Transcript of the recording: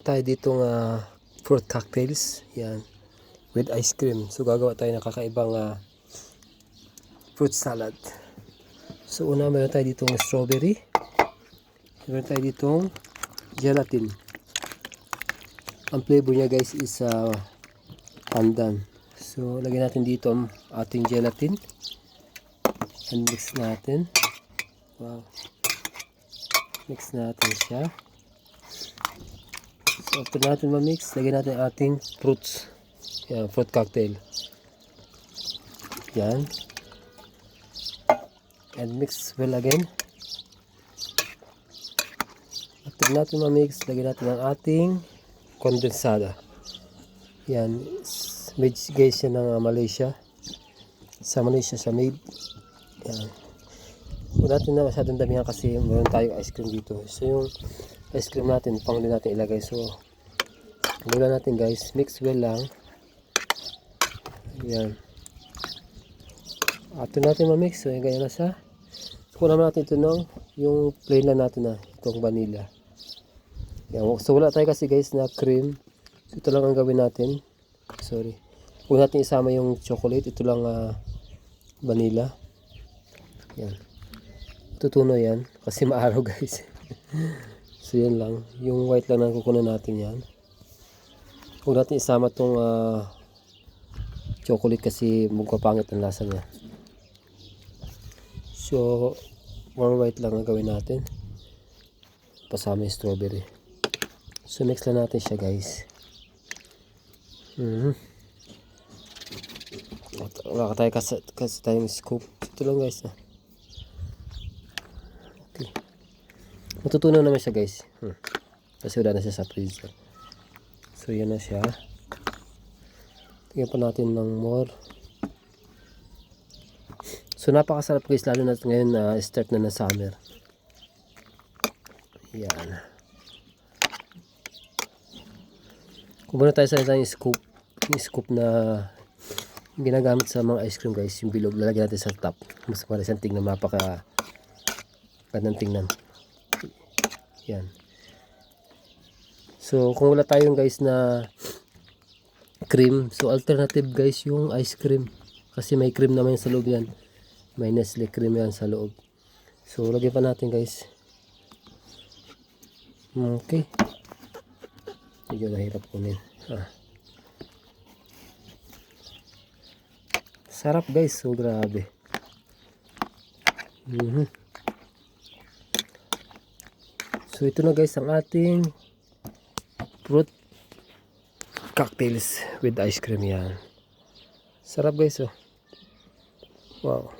tayo ditong fruit cocktails. Yan. With ice cream. So gagawa tayo ng kakaibang fruit salad. So una meron tayo ditong strawberry. Meron tayo ditong gelatin. Ang flavor niya guys is pandan. So lagyan natin dito ang ating gelatin. And mix natin. Wow. Mix natin siya. So after natin ma-mix, lagyan natin ating fruits. Yan, fruit cocktail. Yan. And mix well again. After natin ma-mix, lagyan natin ang ating kondensada. Yan. Made guys yan ng Malaysia. Sa Malaysia siya made. Yan. Huwag natin na masyadong damihan kasi meron tayong ice cream dito. So yung ice cream natin, pang din natin ilagay. So gula natin guys, mix well lang. Yan. After natin ma-mix, so yung ganyan na siya. So kunan natin ito ng yung plain lang natin na itong vanilla. Yan. So wala tayo kasi guys na cream. So ito lang ang gawin natin. Sorry. Huwag natin isama yung chocolate. Ito lang vanilla. Yan. Tutuno yan. Kasi maaraw guys. So yan lang. Yung white lang na kukunan natin yan. Huwag natin isama tong chocolate kasi magpapangit ang lasa niya. So more white lang ang gawin natin. Pasama yung strawberry. So mix lang natin siya guys. Wala tayo kasi tayong scoop. Ito lang guys. Okay. Matutunaw naman siya guys. Kasi wala na siya sa freezer. So yan na siya. Tingnan pa natin ng more. So napakasarap guys, lalo na ngayon start na ng summer. Yan. Kung muna tayo sa yung scoop. Yung scoop na ginagamit sa mga ice cream guys, yung bilog, lalagyan natin sa top. Mas marisang tingnan, mapaka gandang tingnan. Yan. So kung wala tayong guys na cream, so alternative guys yung ice cream. Kasi may cream naman sa loob yan. May Nestle cream yan sa loob. So lagyan pa natin guys. Okay. Medyo nahirap kunin. Sarap guys, so grabe. So ito na guys ang ating fruit cocktails with ice cream yan. Sarap guys oh. Wow.